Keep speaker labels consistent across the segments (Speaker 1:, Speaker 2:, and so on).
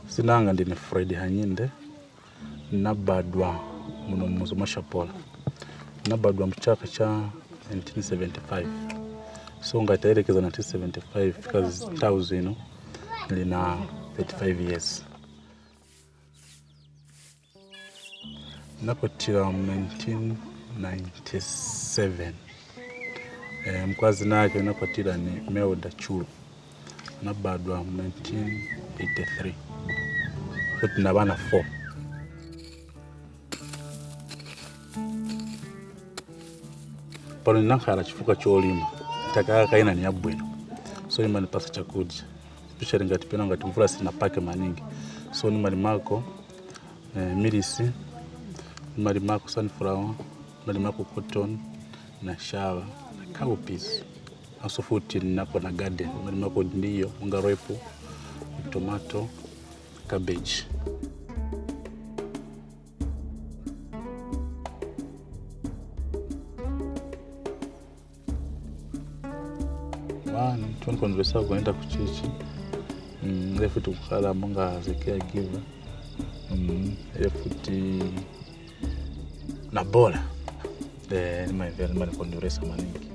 Speaker 1: Sinanga ndine Fred Hanyinde nabadwa muno muzo mashapola nabadwa mu chaka cha 1975 so ngatayerekeza 1975 because 1000 nilina 35 years nakotira 1997 mkwazi nake nakotira ni Melda Chulu nabadwa 1983 kuti nabana 4 pano nankhala chifuka cholima takaka kaina ni yabwino so imani pasa chakudya especially ngati pena ngati mvula sina pake maningi so ni mali mako milisi mali mako sunflower mali mako cotton na shawa na cowpeas aso futi nako na garden mali mako ndiyo ungarepo tomato cabbage tunakonversa kuenda kuchichi refuti kukhala monga ze caregiver refuti na bola ni mali konversa maningi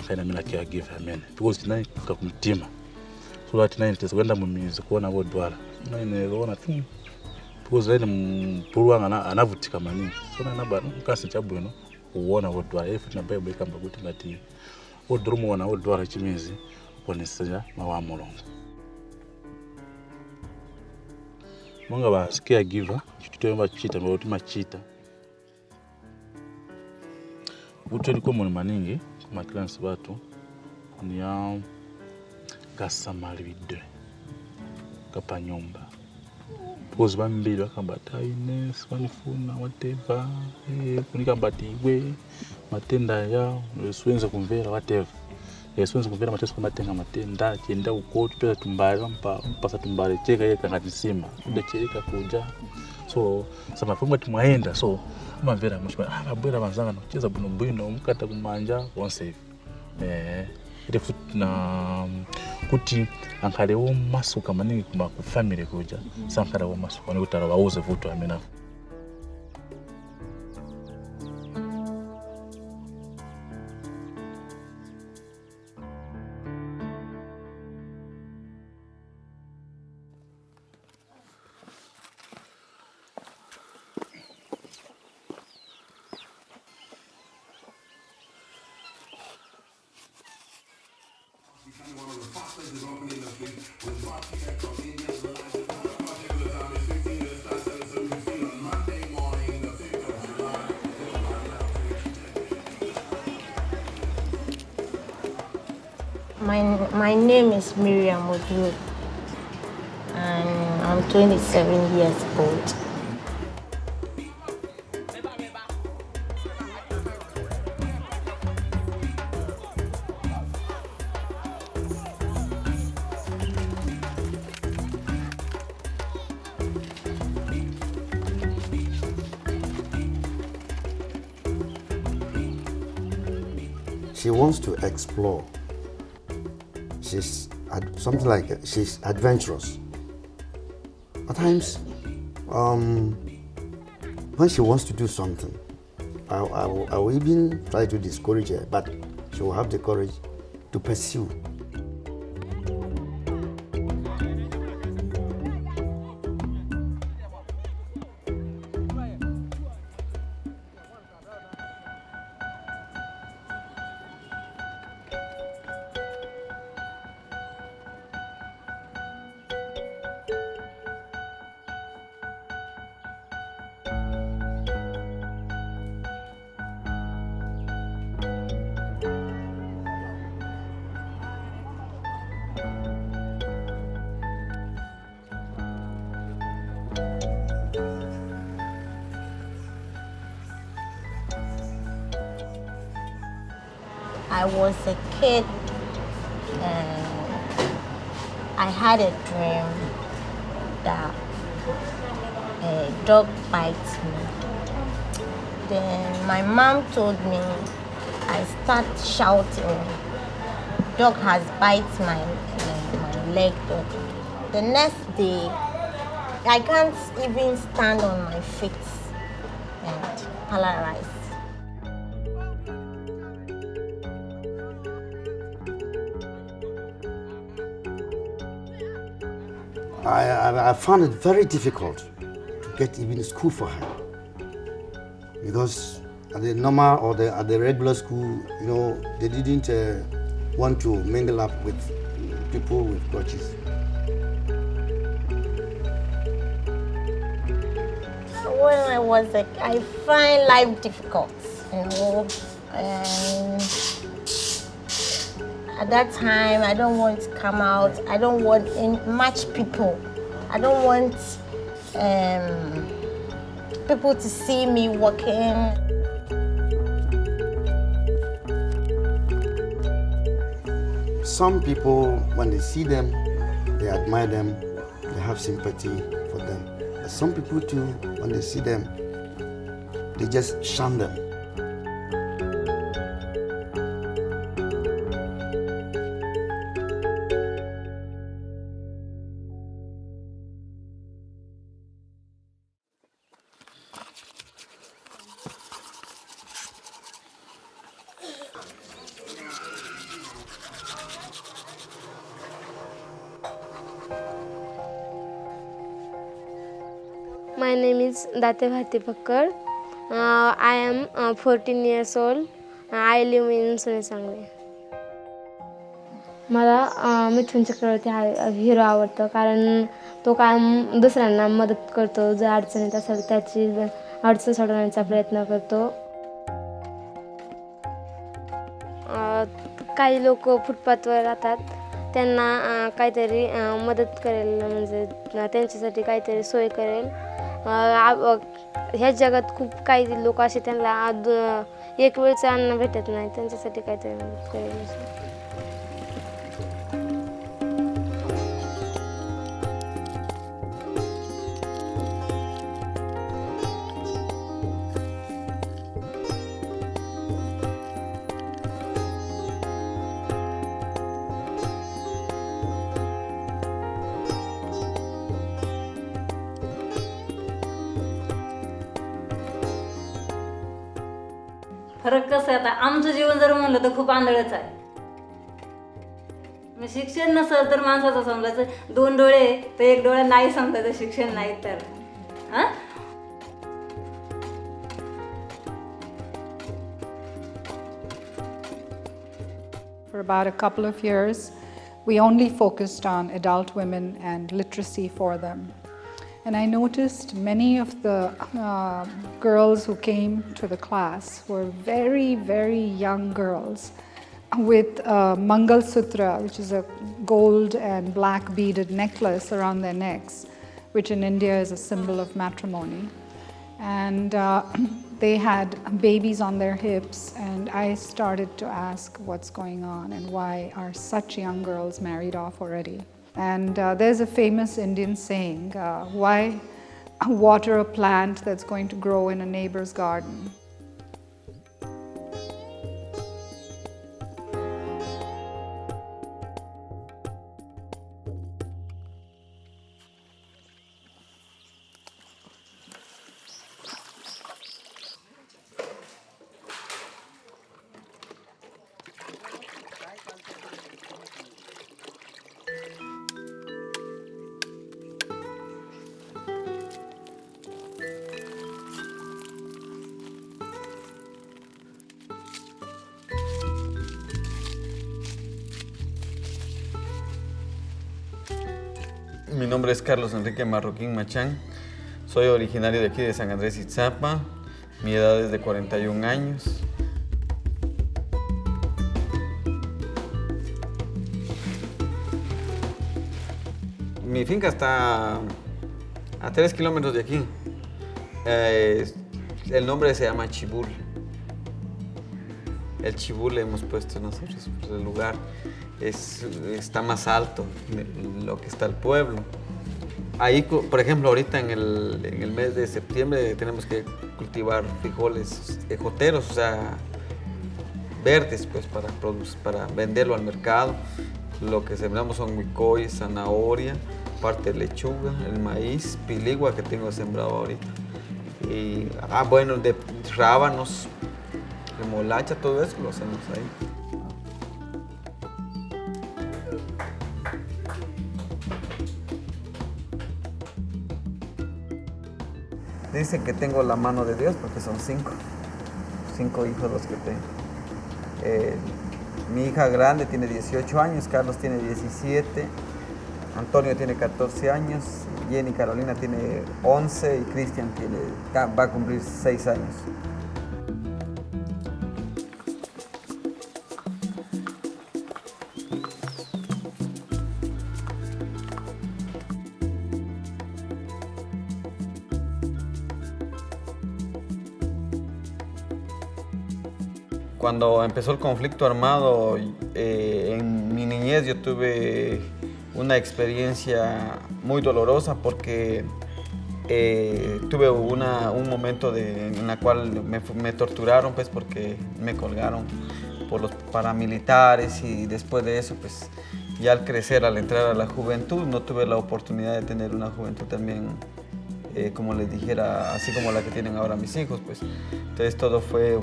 Speaker 1: kaina mina caregiver amen because tonight tukakumtima so that tonight tuzkwenda mumizi kuona bodwala nine roona tu because ile mpulwanga anavutika maningi so na bano kasi chabwino uona bodwala ifu na bible ikamba kuti ngati odrumu wana bodwala chimizi poneseja mawa mulongo monga ba caregiver chitoyomba chita ngoti machita utoli kwa mwana maningi maklans batu ni ya gasamalide kapa nyumba because bambili bakambata ines banifuna whatever kunikambati iwe matenda ya swenza kumvera whatever swenza kumvera mateso matenga matenda kienda ukoti pesa tumbali mpasa tumbali cheka yeka ngati sima ndecheka kuja so sama fumwe tumwaenda so mavera mushima abwera banzanga nocheza buno mukata kumanja onse ile futi na kuti ankale wo masuka maningi kuma ku family kuja sankara wo masuka ni kutara bauze vuto amena
Speaker 2: My name is Miriam Odu, and I'm 27 years old.
Speaker 3: She wants to explore. She's something like she's adventurous. At times, when she wants to do something, I will even try to discourage her, but she will have the courage to pursue.
Speaker 2: I was a kid, I had a dream that a dog bites me. Then my mom told me, I start shouting, dog has bites my leg. Dog. The next day, I can't even stand on my feet and paralyzed.
Speaker 3: I found it very difficult to get even school for her, because at the normal or at the regular school, they didn't want to mingle up with people with crutches.
Speaker 2: When I was I find life difficult, and at that time, I don't want to come out. I don't want much people. I don't want people to see me walking.
Speaker 3: Some people, when they see them, they admire them, they have sympathy for them. But some people too, when they see them, they just shun them.
Speaker 4: My name is Date Bhati Pakkar. I am 14 years old. I live in Sunesangli. मला मिथुन चक्रवर्ती हा हिरो आवडतो, कारण तो काय दुसऱ्यांना मदत करतो, जर अडचणीत असेल त्याची अडचण सोडवण्याचा प्रयत्न करतो. काही लोक फुटपाथवर राहतात, त्यांना काहीतरी मदत करेल, म्हणजे त्यांच्यासाठी काहीतरी सोय करेल. ह्या जगात खूप काही लोक असे त्यांना एक वेळचं अन्न भेटत नाही, त्यांच्यासाठी काहीतरी मदत करेल.
Speaker 5: फरक कसं आहे, आता आमचं जीवन जर म्हणलं तर खूप आंधळच आहे. शिक्षण नसेल तर माणसाचं समजायचं 2 डोळे तर 1 डोळा नाही समजायचं, शिक्षण नाही तर.
Speaker 6: For about a couple of years, we only focused on adult women and literacy for them. And I noticed many of the girls who came to the class were very, very young girls with Mangal Sutra, which is a gold and black beaded necklace around their necks, which in India is a symbol of matrimony. And they had babies on their hips, and I started to ask what's going on and why are such young girls married off already. And there's a famous Indian saying, why water a plant that's going to grow in a neighbor's garden?
Speaker 7: Mi nombre es Carlos Enrique Marroquín Machán, soy originario de aquí de San Andrés Itzapa, mi edad es de 41 años. Mi finca está a 3 kilómetros de aquí. El nombre se llama Chibul. el chibú le hemos puesto nosotros, pues, el lugar está más alto de lo que está el pueblo. Ahí, por ejemplo, ahorita en el mes de septiembre tenemos que cultivar frijoles ejoteros, o sea, verdes, pues, para venderlo al mercado. Lo que sembramos son huicoy, zanahoria, parte de lechuga, el maíz, piligua que tengo sembrado ahorita. Y, bueno, de rábanos, remolacha, todo eso lo hacemos ahí. Dicen que tengo la mano de Dios porque son 5 hijos los que tengo. Mi hija grande tiene 18 años, Carlos tiene 17, Antonio tiene 14 años, Jenny Carolina tiene 11 y Cristian va a cumplir 6 años. Cuando empezó el conflicto armado, en mi niñez yo tuve una experiencia muy dolorosa porque tuve un momento en la cual me torturaron, pues, porque me colgaron por los paramilitares, y después de eso, pues, ya al crecer, al entrar a la juventud, no tuve la oportunidad de tener una juventud también, como les dijera, así como la que tienen ahora mis hijos, pues. Entonces todo fue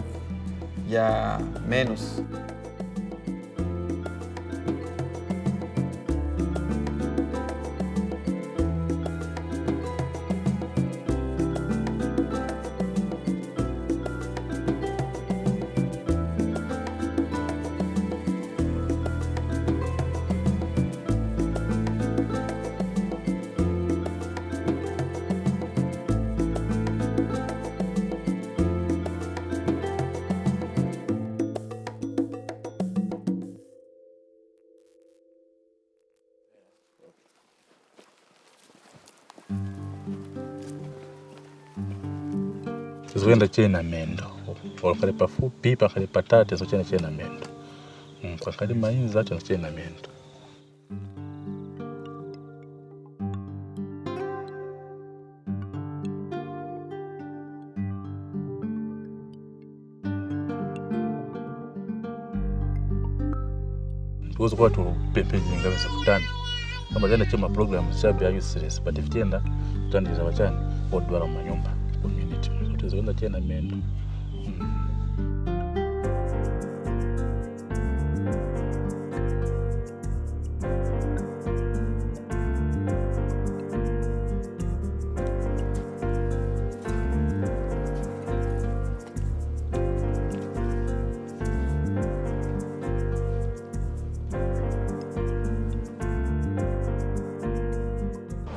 Speaker 7: ya menos.
Speaker 1: Tizoenda chena mendo. Wakale pafupi, pakale patatu, chena mendo. Pakale mainza, chena mendo. Because what will pepe zinga kutana. Kama jana chema program Zambia useless, but if tienda tutandiza wachani odwara manyumba community. Tizoenda chena mendo.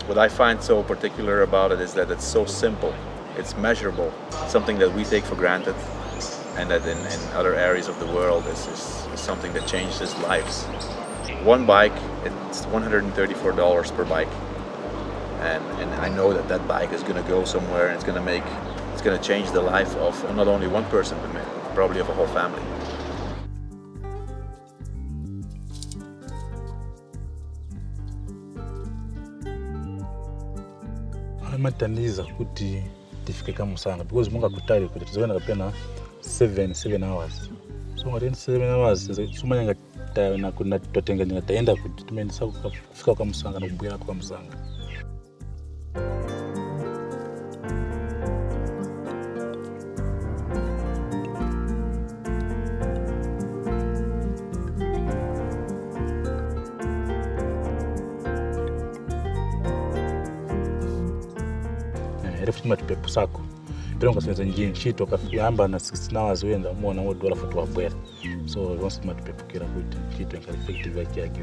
Speaker 8: What I find so particular about it is that it's so simple, it's measurable, something that we take for granted, and that in other areas of the world is something that changes lives. One bike, it's $134 per bike, and I know that bike is going to go somewhere, and it's going to change the life of not only one person, but probably of a whole family.
Speaker 1: Mataniza kuti tifike kama sana because munga kutari kuti tizoenda kapena 7 hours. So ngati 7 hours sumanya ngata na kuna totenga ngataenda kuti tumeendesa kufika kwa Musanga na kubwera kwa Musanga. Refuma tupepo sako pero ngasenza njini chito kafiyamba na 16 hours wenda muona wodwala futu wabwera so once matupepo kira kuti chito effective yake yake.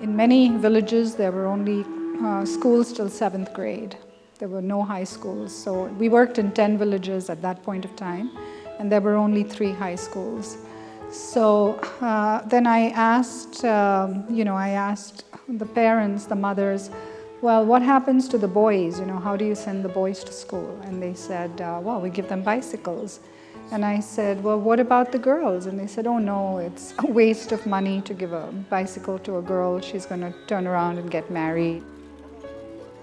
Speaker 6: In many villages, there were only schools till 7th grade. There were no high schools. So we worked in 10 villages at that point of time, and there were only 3 high schools. So then I asked, I asked the parents, the mothers, well, what happens to the boys? How do you send the boys to school? And they said, well, we give them bicycles. And I said, well, what about the girls? And they said, oh no, it's a waste of money to give a bicycle to a girl. She's going to turn around and get married.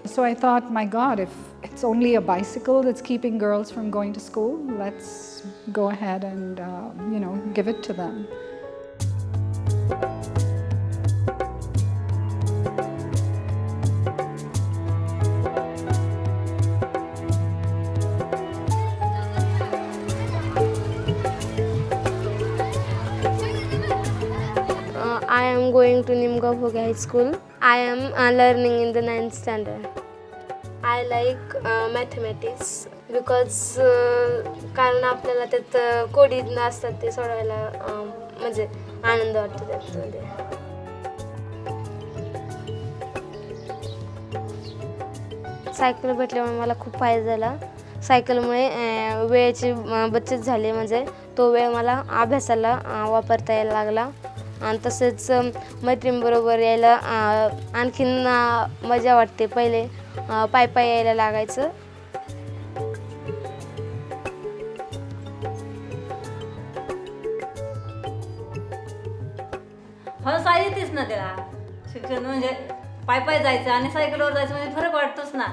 Speaker 6: So I thought, my God, if it's only a bicycle that's keeping girls from going to school, let's go ahead and, give it to them.
Speaker 4: I am going to Nimgaphoge High School. I am learning in the 9th standard. I like mathematics because कारण आपल्याला त्यात कोडी असतात ते सोडवायला म्हणजे आनंद वाटतो त्यामध्ये. सायकल भेटल्यामुळे मला खूप फायदा झाला. सायकलमुळे वेळेची बचत झाली, म्हणजे तो वेळ मला अभ्यासाला वापरता यायला लागला. आणि तसेच मैत्रिणींबरोबर यायला आणखीन मजा वाटते. पहिले पायी पायी यायला लागायचं.
Speaker 5: हळूहळू येतेच ना त्याला. शिक्षण म्हणजे पायी पायी जायचं आणि सायकलवर जायचं म्हणजे फरक वाटतोच ना.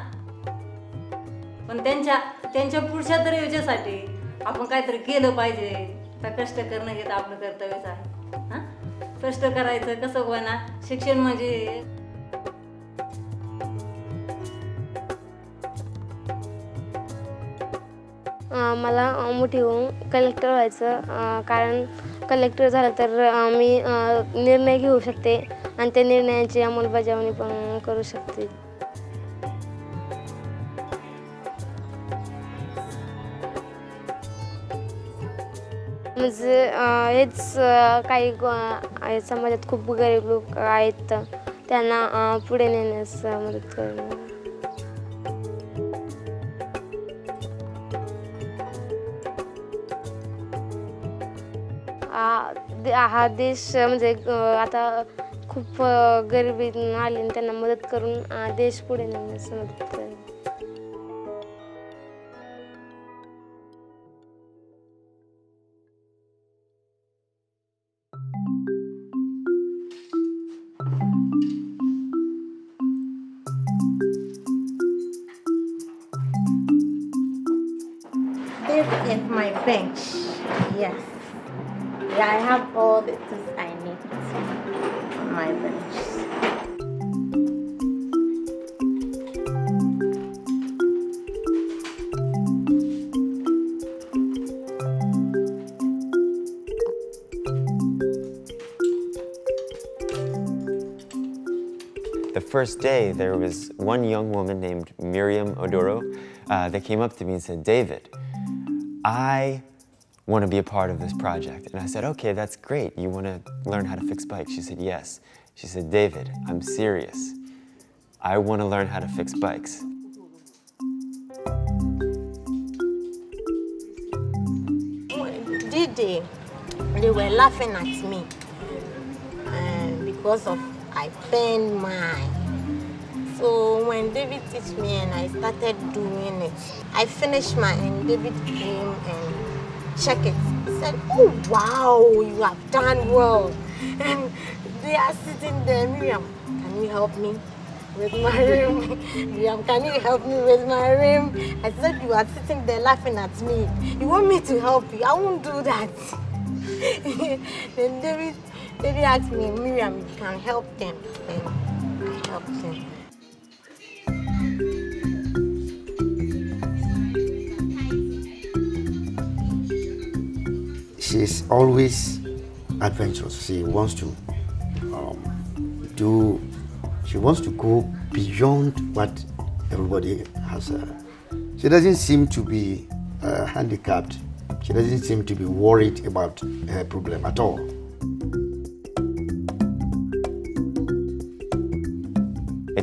Speaker 5: पण त्यांच्या पुढच्या तरी याच्यासाठी आपण काहीतरी केलं पाहिजे. कष्ट करणं हे तर आपलं कर्तव्यच आहे. हां, कष्ट करायचं कसं होईना. शिक्षण म्हणजे
Speaker 4: मला मोठी होऊन कलेक्टर व्हायचं. कारण कलेक्टर झालं तर मी निर्णय घेऊ शकते आणि त्या निर्णयांची अंमलबजावणी पण करू शकते. म्हणजे हेच काही समाजात खूप गरीब लोक आहेत, त्यांना पुढे नेण्यास मदत करणं. हा देश म्हणजे आता खूप गरिबी आली आणि त्यांना मदत करून देश पुढे नेण्यास मदत करणं.
Speaker 2: This is my bench. Yes. I have all the tools I need on my bench.
Speaker 9: The first day, there was one young woman named Miriam Oduro that came up to me and said, David, I want to be a part of this project. And I said, okay, that's great. You want to learn how to fix bikes? She said, yes. She said, David, I'm serious. I want to learn how to fix bikes.
Speaker 2: They were laughing at me because of I bend mine. So when David teach me and I started doing it, I finished mine and David came and checked it. He said, oh wow, you have done well. And they are sitting there, Miriam, can you help me with my rim? Miriam, can you help me with my rim? I said, you are sitting there laughing at me. You want me to help you? I won't do that. Then David asked me, Miriam, you can help them. And I helped them.
Speaker 3: She's always adventurous. She wants to she wants to go beyond what everybody has. She doesn't seem to be handicapped. She doesn't seem to be worried about her problem at all.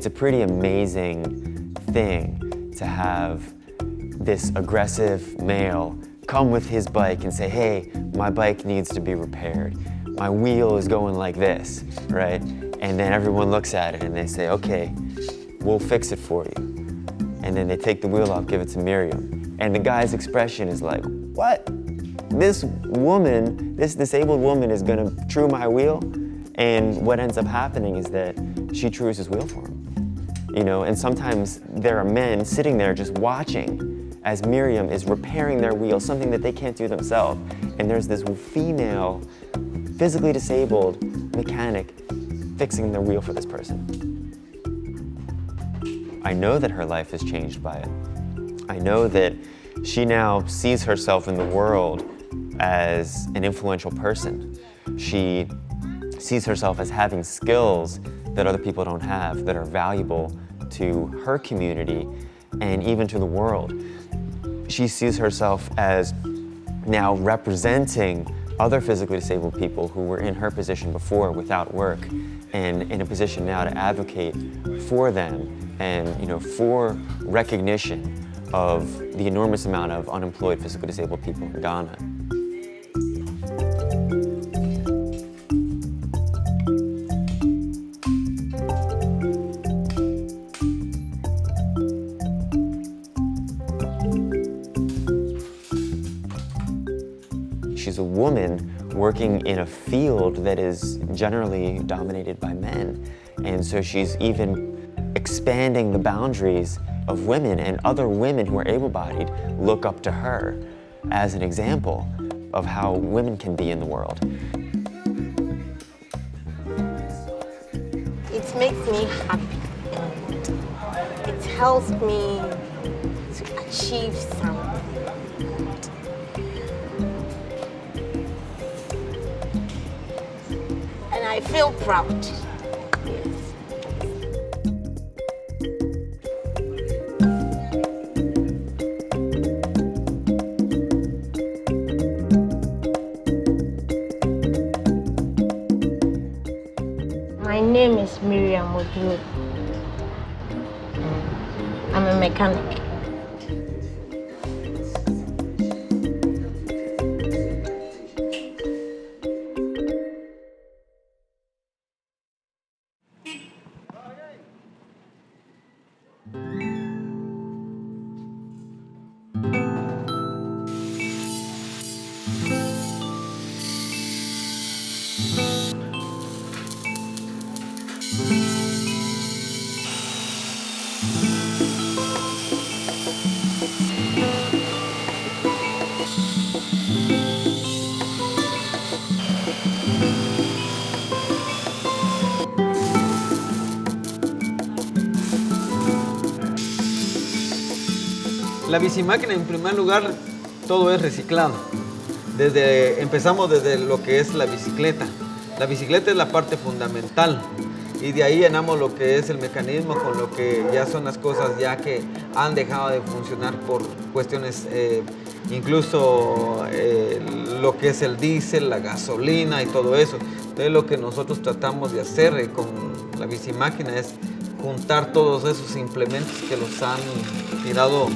Speaker 9: it's a pretty amazing thing to have this aggressive male come with his bike and say, hey, my bike needs to be repaired. My wheel is going like this, right? And then everyone looks at it and they say, okay, we'll fix it for you. And then they take the wheel off, give it to Miriam. And the guy's expression is like, what? This woman, this disabled woman is gonna true my wheel? And what ends up happening is that she trues his wheel for him. You know, and sometimes there are men sitting there just watching as Miriam is repairing their wheel, something that they can't do themselves. And there's this female, physically disabled mechanic fixing their wheel for this person. I know that her life is changed by it. I know that she now sees herself in the world as an influential person. She sees herself as having skills that other people don't have, that are valuable to her community and even to the world. She sees herself as now representing other physically disabled people who were in her position before without work, and in a position now to advocate for them and, you know, for recognition of the enormous amount of unemployed physically disabled people in Ghana. She's a woman working in a field that is generally dominated by men. And so she's even expanding the boundaries of women, and other women who are able-bodied look up to her as an example of how women can be in the world.
Speaker 2: It makes me happy. It helps me to achieve something. And I feel proud. My name is Miriam Oduro. I'm a mechanic.
Speaker 7: La bicimáquina, en primer lugar, todo es reciclado. Empezamos desde lo que es la bicicleta. La bicicleta es la parte fundamental y de ahí llenamos lo que es el mecanismo con lo que ya son las cosas ya que han dejado de funcionar por cuestiones, incluso lo que es el diésel, la gasolina y todo eso. Entonces lo que nosotros tratamos de hacer con la bicimáquina es juntar todos esos implementos que los han tirado.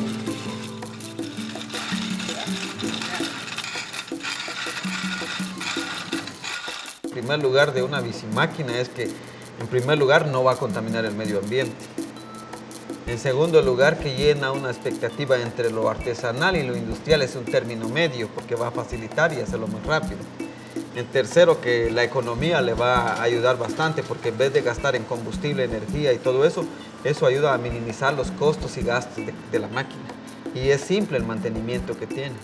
Speaker 7: En primer lugar de una bicimáquina es que, en primer lugar, no va a contaminar el medio ambiente. En segundo lugar, que llena una expectativa entre lo artesanal y lo industrial, es un término medio porque va a facilitar y hacerlo muy rápido. En tercero, que la economía le va a ayudar bastante porque en vez de gastar en combustible, energía y todo eso, eso ayuda a minimizar los costos y gastos de la máquina. Y es simple el mantenimiento que tiene.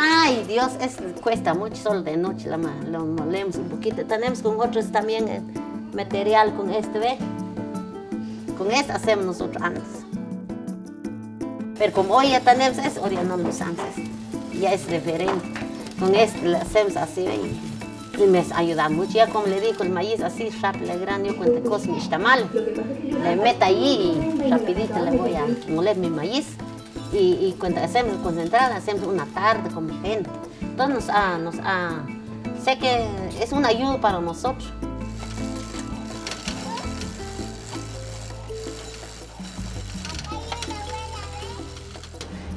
Speaker 10: Ay, Dios, cuesta mucho solo de noche, lo molemos un poquito. Tenemos con otros también material con ¿ve? Con hacemos nosotros antes. Pero como hoy ya tenemos hoy ya no lo usamos. Ya es diferente. Con lo hacemos así, ¿ve? Y me ayuda mucho. Ya como le digo, el maíz así rápido, grande, yo cuando coso mi tamal, le meto allí y rapidito le voy a moler mi maíz. Y cuando hacemos concentrada, hacemos una tarde como gente. Entonces sé que es una ayuda para nosotros.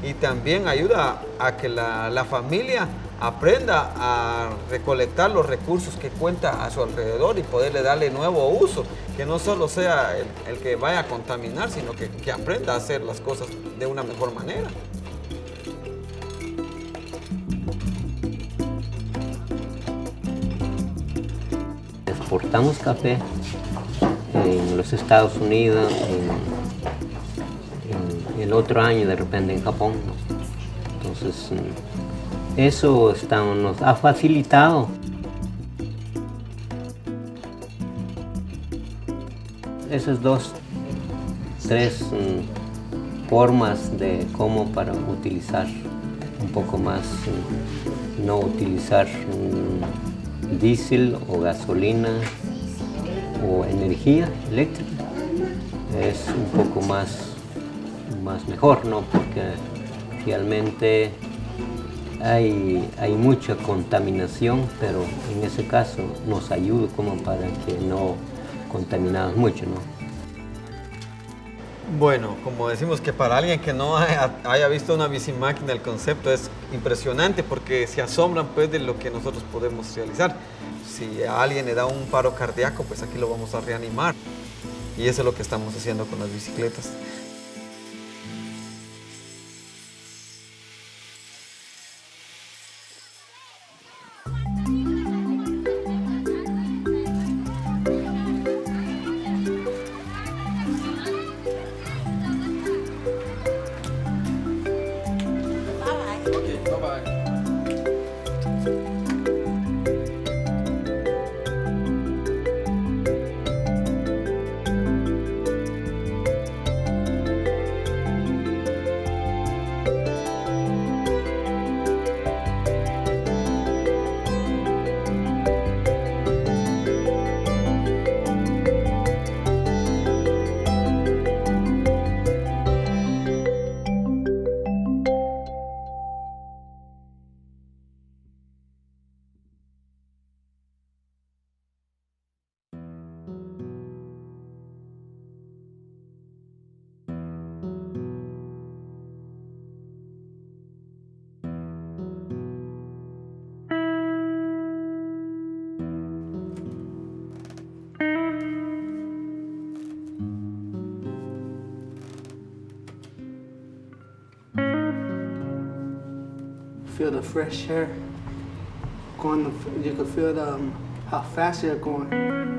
Speaker 7: Y también ayuda a que la familia aprenda a recolectar los recursos que cuenta a su alrededor y poderle darle nuevo uso, que no solo sea el que vaya a contaminar, sino que aprenda a hacer las cosas de una mejor manera.
Speaker 11: Exportamos café en los Estados Unidos, el otro año de repente en Japón. Entonces, eso nos ha facilitado esas 2, 3 formas de cómo para utilizar un poco más, no utilizar diésel o gasolina o energía eléctrica, es un poco más mejor, ¿no? Porque realmente hay mucha contaminación, pero en ese caso nos ayuda como para que no contaminamos mucho, ¿no?
Speaker 7: Bueno, como decimos que para alguien que no haya visto una bicimáquina, el concepto es impresionante porque se asombran pues de lo que nosotros podemos realizar. Si a alguien le da un paro cardíaco, pues aquí lo vamos a reanimar. Y eso es lo que estamos haciendo con las bicicletas.
Speaker 12: Feel the fresh air you can feel how fast you're going.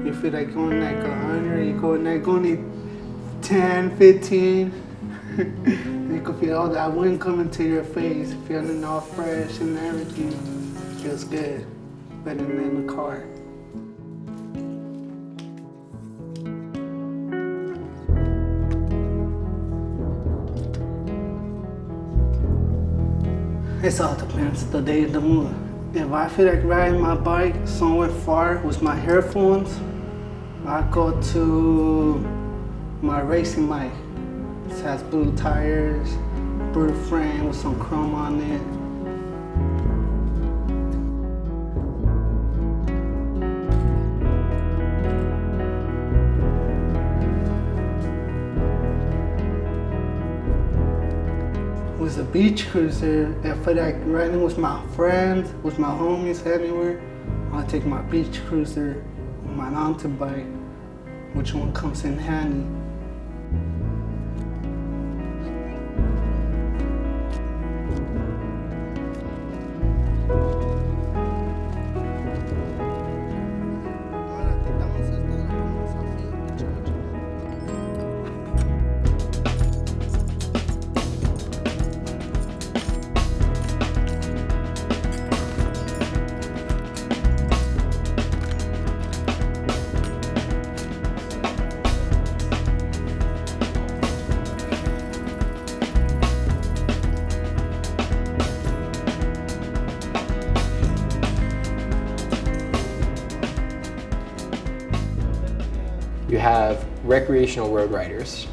Speaker 12: You feel like going like 100, you're going 10, 15. You can feel all that wind coming to your face, feeling all fresh and everything. Feels good, better than in the car. It all depends the day of the mood. If I feel like riding my bike somewhere far with my earphones, I go to my racing bike. It has blue tires, blue frame with some chrome on it. With a beach cruiser, if I feel like riding with my friends, with my homies anywhere, I'll take my beach cruiser, my mountain bike, which one comes in handy.
Speaker 13: have recreational road riders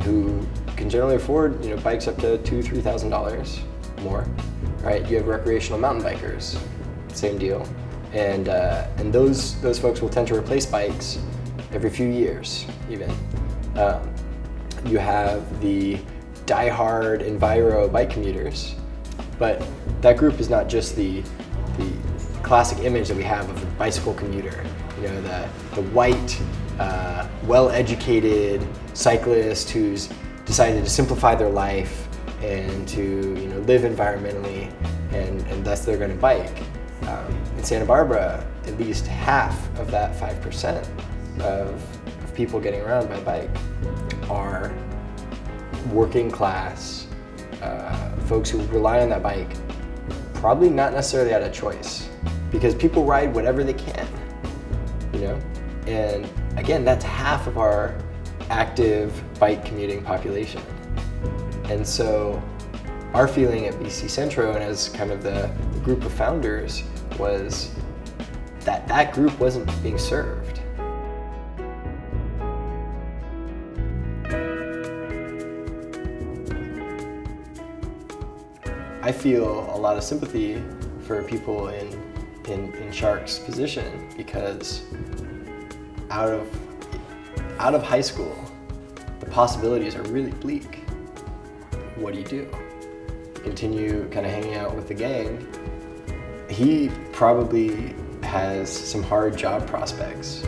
Speaker 13: who can generally afford, bikes up to $2,000-$3,000 more, right? You have recreational mountain bikers, same deal, and those folks will tend to replace bikes every few years, even. You have the die-hard enviro bike commuters, but that group is not just the classic image that we have of a bicycle commuter. The white, well-educated cyclist who's decided to simplify their life and to live environmentally, and thus they're going to bike. In Santa Barbara, at least half of that 5% of people getting around by bike are working class folks who rely on that bike, probably not necessarily out of choice, because people ride whatever they can, and again, that's half of our active bike commuting population. And so our feeling at BC Centro, and as kind of the group of founders, was that that group wasn't being served. I feel a lot of sympathy for people in Shark's position, because out of high school, the possibilities are really bleak. What do you do? Continue kind of hanging out with the gang? He probably has some hard job prospects.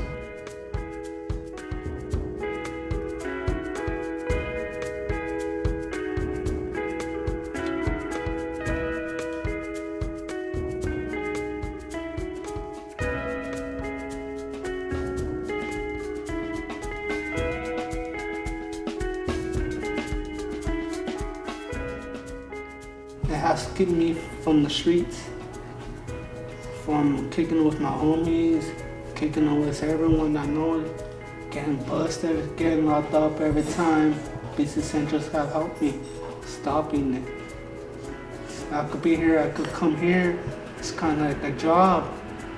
Speaker 12: It has kept me from the streets, from kicking it with my homies, kicking it with everyone I know, getting busted, getting locked up every time. BC Centros have helped me stopping it. I could be here, I could come here. It's kind of like a job.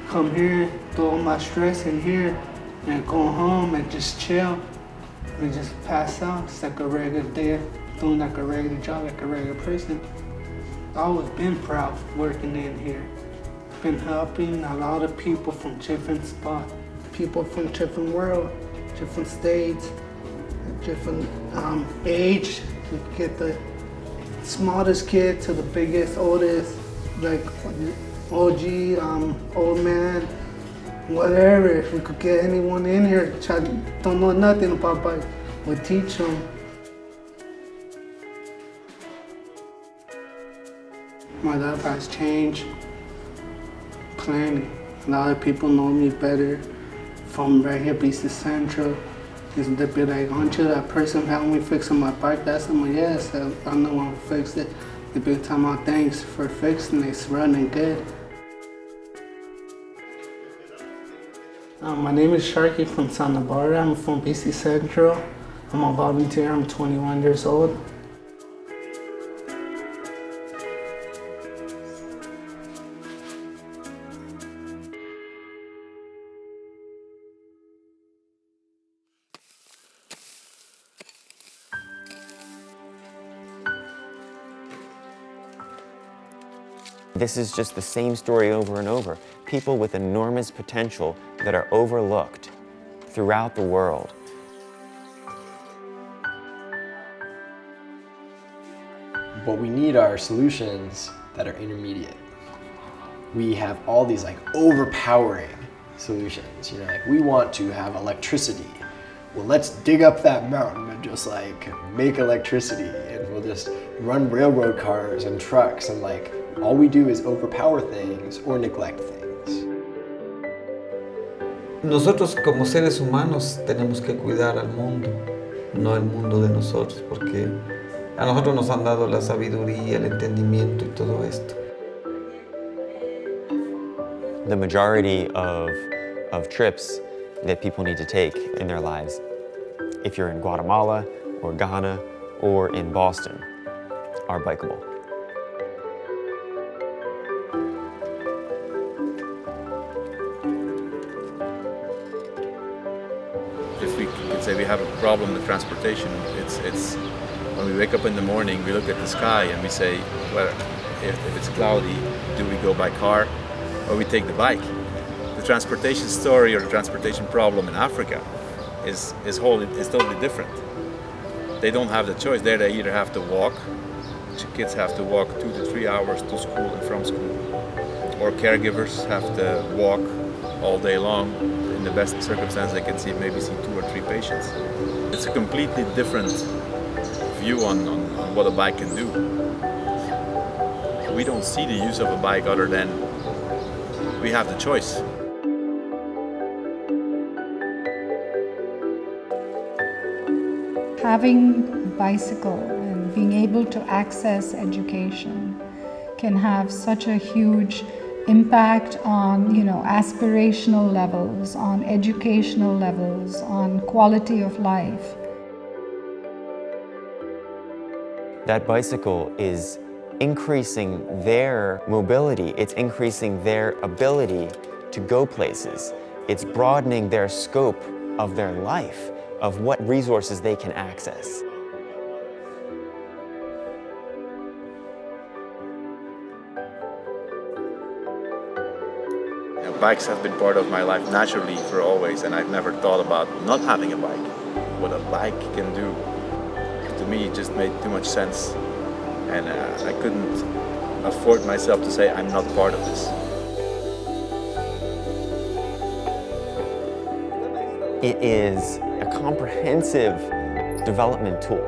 Speaker 12: Come here, throw all my stress in here, and go home and just chill and just pass out. It's like a regular day, doing like a regular job, like a regular person. I've always been proud working in here. Been helping a lot of people from different spots, people from different world, different states, different age. You get the smallest kid to the biggest, oldest, like OG, old man, whatever. If we could get anyone in here, don't know nothing about bike, we teach them. My life has changed plenty. A lot of people know me better from right here, BC Central. They'd be like, aren't you that person who helped me fixing my bike? That's I'm like, yes, I'm the one who fixed it. They've been talking about thanks for fixing it, it's running good. My name is Sharky from Santa Barbara. I'm from BC Central. I'm a volunteer, I'm 21 years old.
Speaker 9: This is just the same story over and over. People with enormous potential that are overlooked throughout the world.
Speaker 13: What we need are solutions that are intermediate. We have all these like overpowering solutions, like we want to have electricity. Well, let's dig up that mountain and just like make electricity, and we'll just run railroad cars and trucks, and like all we do is overpower things or neglect things.
Speaker 7: Nosotros como seres humanos tenemos que cuidar al mundo, no el mundo de nosotros, porque a nosotros nos han dado la sabiduría, el entendimiento y todo esto.
Speaker 9: The majority of trips that people need to take in their lives, if you're in Guatemala or Ghana or in Boston, are bikeable.
Speaker 8: If we say we have a problem with transportation. It's when we wake up in the morning, we look at the sky and we say, well, if it's cloudy, do we go by car or we take the bike? The transportation story or the transportation problem in Africa is totally different. They don't have the choice. There they either have to walk, kids have to walk 2 to 3 hours to school and from school, or caregivers have to walk all day long. In the best circumstance, they can maybe see 2 or 3 patients. It's a completely different view on what a bike can do. We don't see the use of a bike other than we have the choice.
Speaker 6: Having a bicycle and being able to access education can have such a huge impact on, aspirational levels, on educational levels, on quality of life.
Speaker 9: That bicycle is increasing their mobility, it's increasing their ability to go places. It's broadening their scope of their life, of what resources they can access.
Speaker 8: Bikes have been part of my life naturally for always, and I've never thought about not having a bike. What a bike can do, to me, it just made too much sense. And I couldn't afford myself to say I'm not part of this.
Speaker 9: It is a comprehensive development tool.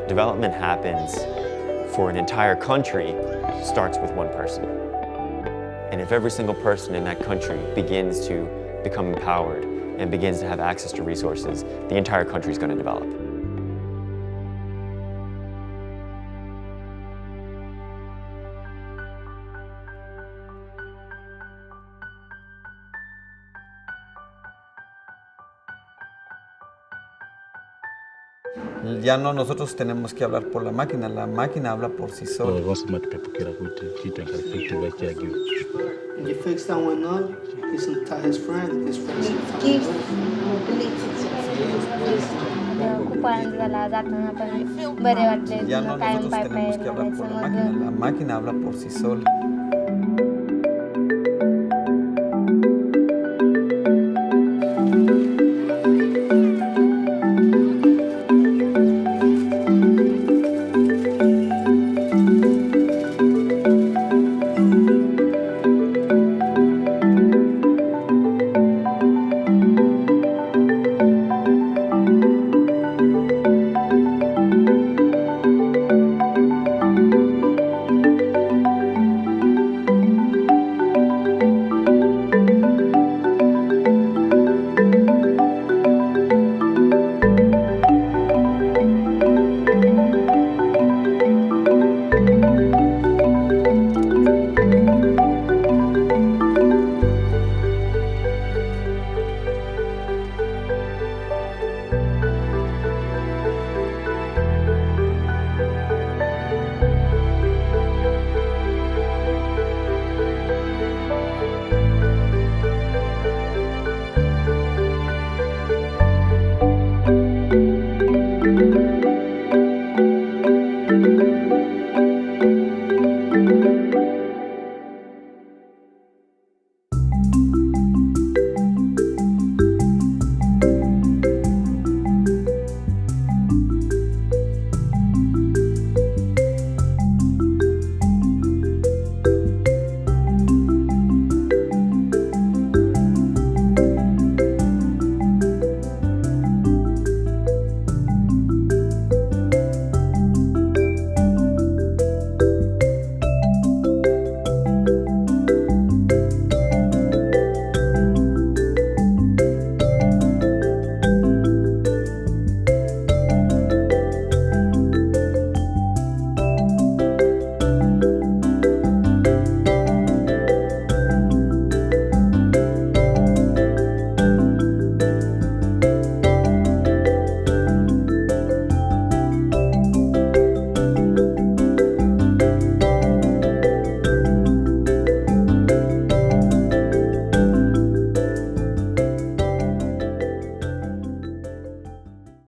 Speaker 9: Development happens for an entire country, starts with one person. And if every single person in that country begins to become empowered and begins to have access to resources, the entire country is going to develop.
Speaker 7: Ya no nosotros tenemos que hablar por la máquina habla por sí sola.
Speaker 12: And you fix that one up, he's gonna tell his friend
Speaker 2: It gives mobility to
Speaker 7: Ya no nosotros tenemos que hablar por la máquina habla por sí sola.